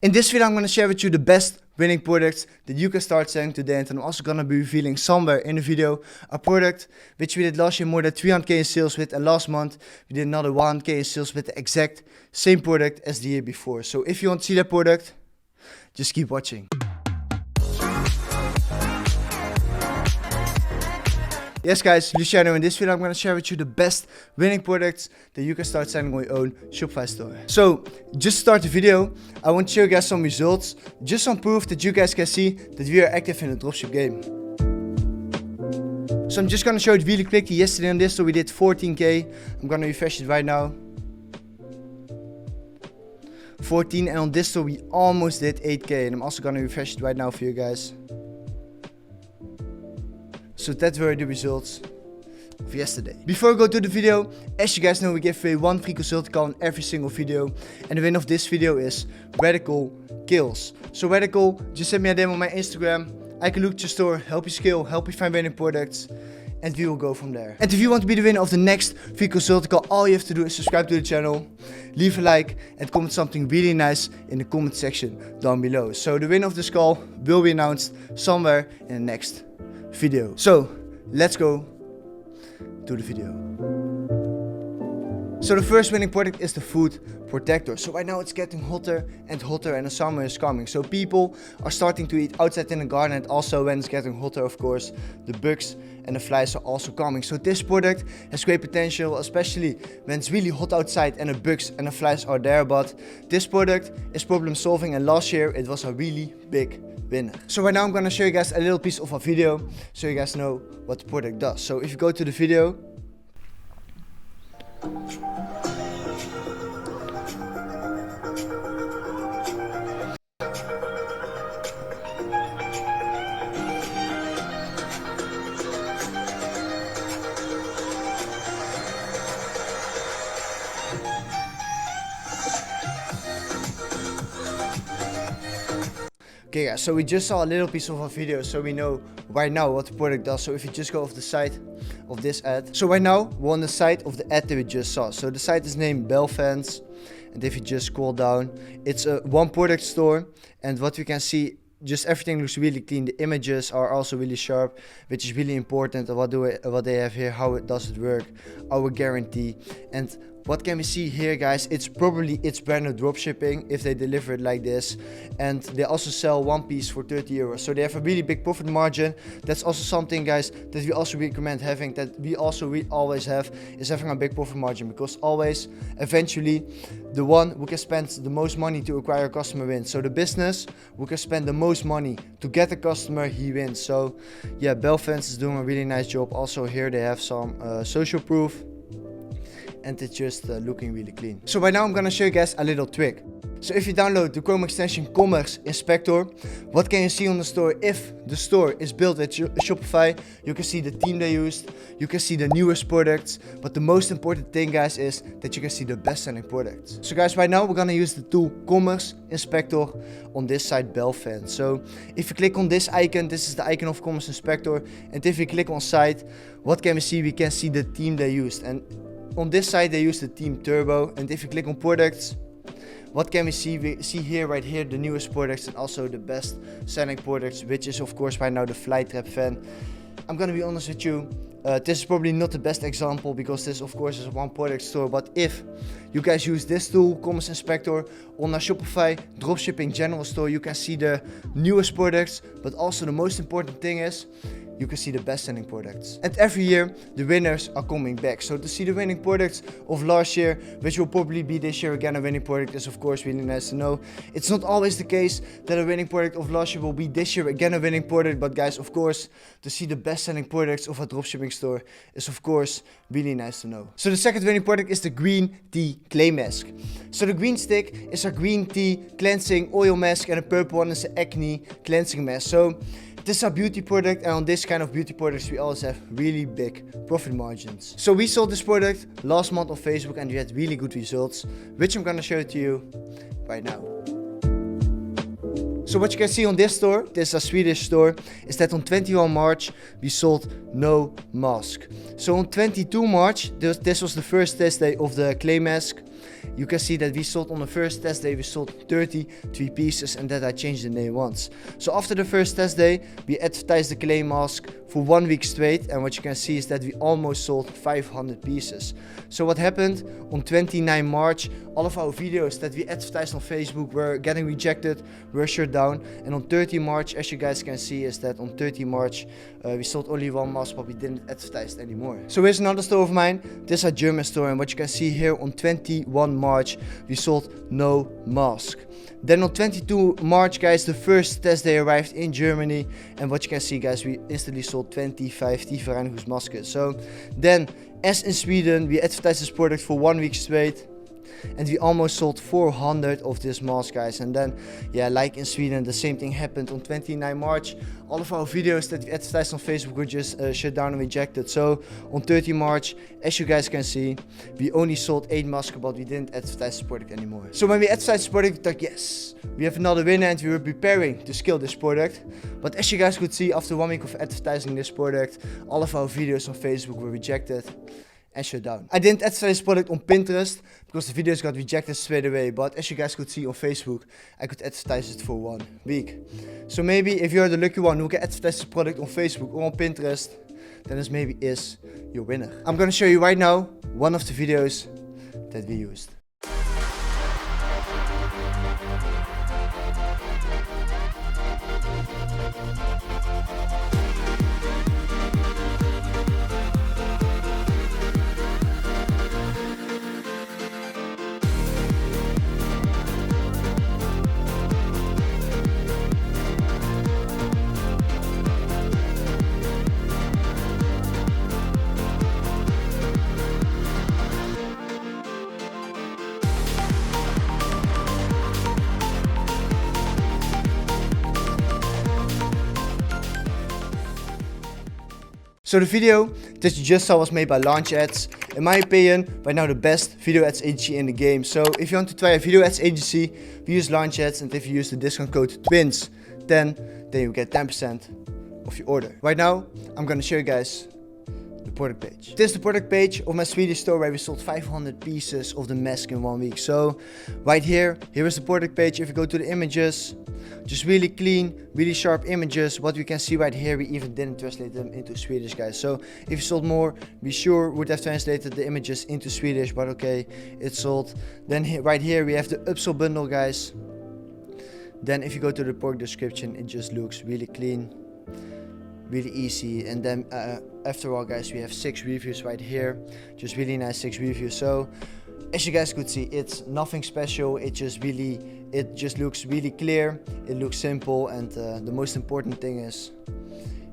In this video I'm going to share with you the best winning products that you can start selling today, and I'm also going to be revealing somewhere in the video a product which we did last year more than 300k in sales with, and last month we did another 100k in sales with the exact same product as the year before. So if you want to see that product, just keep watching. Yes guys, Luciën, in this video I'm going to share with you the best winning products that you can start selling on your own Shopify store. So, just to start the video, I want to show you guys some results, just some proof that you guys can see that we are active in the dropship game. So I'm just going to show it really quickly. Yesterday on this store we did 14k, I'm going to refresh it right now. 14, and on this store we almost did 8k, and I'm also going to refresh it right now for you guys. So that were the results of yesterday. Before we go to the video, as you guys know, we give away one free consulting call in every single video. And the winner of this video is Radical Kills. So Radical, just send me a DM on my Instagram. I can look at your store, help you scale, help you find winning products, and we will go from there. And if you want to be the winner of the next free consulting call, all you have to do is subscribe to the channel, leave a like, and comment something really nice in the comment section down below. So the winner of this call will be announced somewhere in the next video. So let's go to the video. So the first winning product is the food protector. So right now it's getting hotter and hotter, and the summer is coming. So people are starting to eat outside in the garden, and also when it's getting hotter, of course, the bugs and the flies are also coming. So this product has great potential, especially when it's really hot outside and the bugs and the flies are there. But this product is problem solving, and last year it was a really big winner. So right now I'm gonna show you guys a little piece of a video so you guys know what the product does. So if you go to the video, okay guys, so we just saw a little piece of a video, so we know right now what the product does. So if you just go off the site of this ad, so right now we're on the site of the ad that we just saw. So the site is named Bell Fans, and if you just scroll down, it's a one product store, and what we can see, just everything looks really clean. The images are also really sharp, which is really important. What they have here, how does it work, our guarantee, and what can we see here, guys? It's brand new dropshipping if they deliver it like this, and they also sell one piece for 30 euros. So they have a really big profit margin. That's also something, guys, that we also recommend having, that we always have, is having a big profit margin, because always, eventually, the one who can spend the most money to acquire a customer wins. So the business who can spend the most money to get a customer, he wins. So yeah, Belfans is doing a really nice job. Also here they have some social proof, and it's just looking really clean. So right now I'm gonna show you guys a little trick. So if you download the Chrome extension Commerce Inspector, what can you see on the store? If the store is built with Shopify, you can see the team they used, you can see the newest products, but the most important thing, guys, is that you can see the best selling products. So guys, right now we're gonna use the tool Commerce Inspector on this site, Belfan. So if you click on this icon, this is the icon of Commerce Inspector, and if you click on site, what can we see? We can see the team they used, and on this side they use the team Turbo. And if you click on products, what can we see? We see here, right here, the newest products and also the best selling products, which is of course right now the Flytrap fan. I'm gonna be honest with you, this is probably not the best example, because this of course is a one product store. But if you guys use this tool, Commerce Inspector, on a Shopify Dropshipping general store, you can see the newest products, but also the most important thing is, you can see the best selling products. And every year the winners are coming back. So to see the winning products of last year, which will probably be this year again a winning product, is of course really nice to know. It's not always the case that a winning product of last year will be this year again a winning product, but guys, of course, to see the best selling products of a dropshipping store is of course really nice to know. So the second winning product is the green tea clay mask. So the green stick is a green tea cleansing oil mask, and the purple one is an acne cleansing mask. So this is a beauty product, and on this kind of beauty products we always have really big profit margins. So we sold this product last month on Facebook, and we had really good results, which I'm gonna show to you right now. So what you can see on this store, this is a Swedish store, is that on 21 March we sold no mask. So on 22 March, this was the first test day of the clay mask. you can see that we sold on the first test day, we sold 33 pieces, and that I changed the name once. So after the first test day, we advertised the clay mask for 1 week straight, and what you can see is that we almost sold 500 pieces. So what happened on 29 March, all of our videos that we advertised on Facebook were getting rejected, were shut down, and on 30 March, as you guys can see, is that on 30 March we sold only 1 mask, but we didn't advertise anymore. So here's another store of mine. This is a German store, and what you can see here on 21 March we sold no mask. Then on 22 March, guys, the first test day arrived in Germany, and what you can see, guys, we instantly sold 25 Tieferreinigungsmasken. So then, as in Sweden, we advertised this product for 1 week straight, and we almost sold 400 of this mask, guys. And then, yeah, like in Sweden, the same thing happened on 29 March. All of our videos that we advertised on Facebook were just shut down and rejected. So on 30 March, as you guys can see, we only sold 8 masks, but we didn't advertise this product anymore. So when we advertised this product, we thought, yes, we have another winner, and we were preparing to scale this product. But as you guys could see, after 1 week of advertising this product, all of our videos on Facebook were rejected and shut down. I didn't advertise this product on Pinterest because the videos got rejected straight away, but as you guys could see on Facebook, I could advertise it for 1 week. So maybe if you're the lucky one who can advertise this product on Facebook or on Pinterest, then this maybe is your winner. I'm gonna show you right now one of the videos that we used. So the video that you just saw was made by Launch Ads. In my opinion, right now the best video ads agency in the game. So if you want to try a video ads agency, we use Launch Ads, and if you use the discount code TWINS10, then you get 10% of your order. Right now, I'm gonna show you guys the product page. This is the product page of my Swedish store where we sold 500 pieces of the mask in 1 week. So right here is the product page. If you go to the images, just really clean, really sharp images. What we can see right here, we even didn't translate them into Swedish, guys. So if you sold more, we sure would have translated the images into Swedish, but okay, it's sold. Then right here we have the upsell bundle, guys. Then if you go to the product description, it just looks really clean, really easy. And then after all, guys, we have 6 reviews right here, just really nice 6 reviews. So as you guys could see, it's nothing special. It just looks really clear, it looks simple, and the most important thing is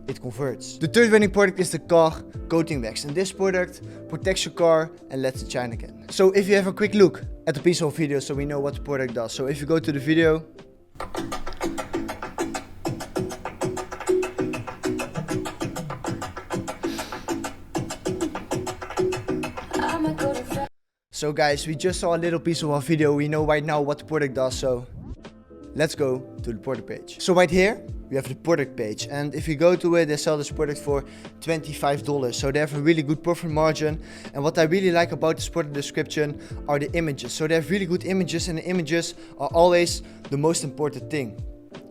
it converts. The third winning product is the car coating wax, and this product protects your car and lets it shine again. So if you have a quick look at the piece of video, so we know what the product does. So if you go to the video, so guys, we just saw a little piece of our video. We know right now what the product does, so let's go to the product page. So right here, we have the product page, and if you go to it, they sell this product for $25. So they have a really good profit margin, and what I really like about this product description are the images. So they have really good images, and the images are always the most important thing.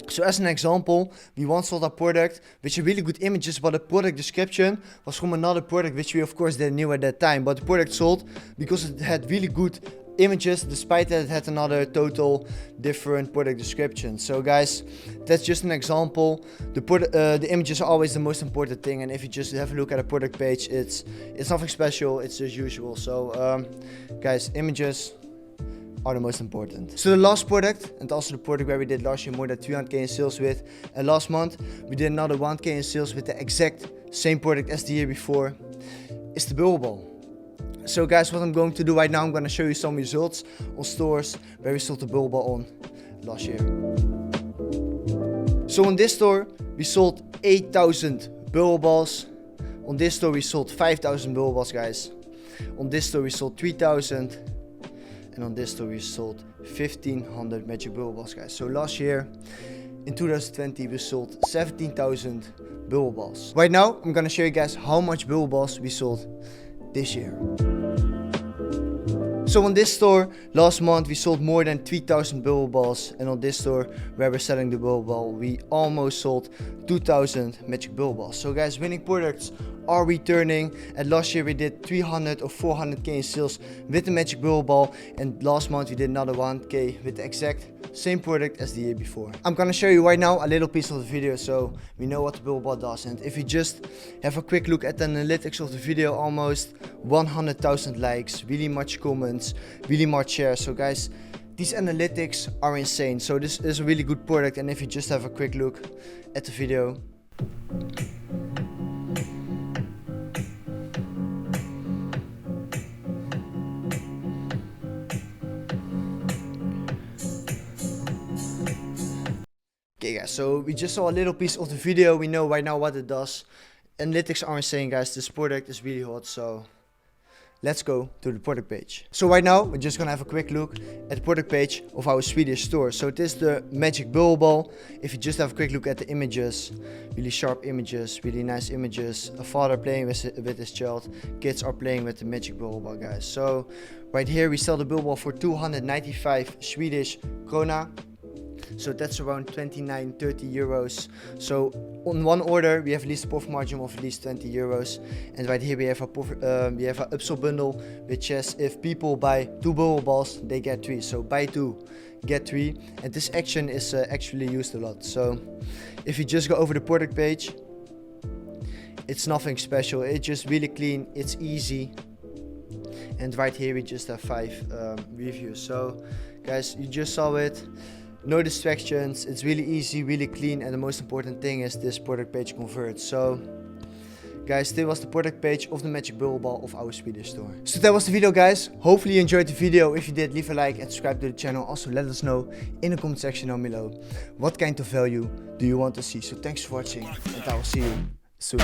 So as an example, we once sold a product with really good images, but the product description was from another product which we of course didn't know at that time. But the product sold because it had really good images, despite that it had another total different product description. So guys, that's just an example. The images are always the most important thing, and if you just have a look at a product page, it's nothing special, it's as usual. So guys, images are the most important. So the last product, and also the product where we did last year more than 300k in sales with, and last month we did another 1k in sales with the exact same product as the year before, is the bubble ball. So guys, what I'm going to do right now, I'm going to show you some results on stores where we sold the bubble ball on last year. So on this store we sold 8,000 bubble balls. On this store we sold 5,000 bubble balls, guys. On this store we sold 3,000. And on this store we sold 1,500 magic bubble balls, guys. So last year, in 2020, we sold 17,000 bubble balls. Right now, I'm gonna show you guys how much bubble balls we sold this year. So on this store, last month we sold more than 3,000 bubble balls, and on this store where we're selling the bubble ball, we almost sold 2,000 magic bubble balls. So guys, winning products are returning, and last year we did 300 or 400k in sales with the magic bubble ball, and last month we did another 1k with the exact same product as the year before. I'm gonna show you right now a little piece of the video so we know what the bubble ball does. And if you just have a quick look at the analytics of the video, almost 100,000 likes, really much comments, really much shares. So guys, these analytics are insane. So this is a really good product, and if you just have a quick look at the video. Okay guys, so we just saw a little piece of the video. We know right now what it does. Analytics are insane, guys. This product is really hot, so let's go to the product page. So right now we're just gonna have a quick look at the product page of our Swedish store. So it is the magic bubble ball. If you just have a quick look at the images, really sharp images, really nice images. A father playing with his child, kids are playing with the magic bubble ball, guys. So right here we sell the bubble ball for 295 Swedish krona. So that's around 29-30 euros. So on one order we have at least a profit margin of at least 20 euros. And right here we have a upsell bundle, which says if people buy 2 bubble balls, they get 3. So buy 2, get 3. And this action is actually used a lot. So if you just go over the product page, it's nothing special. It's just really clean. It's easy. And right here we just have 5 reviews. So guys, you just saw it. No distractions, it's really easy, really clean, and the most important thing is this product page converts. So guys, this was the product page of the magic bubble ball of our Swedish store. So that was the video, guys. Hopefully you enjoyed the video. If you did, leave a like and subscribe to the channel. Also let us know in the comment section down below what kind of value do you want to see. So thanks for watching, and I will see you soon.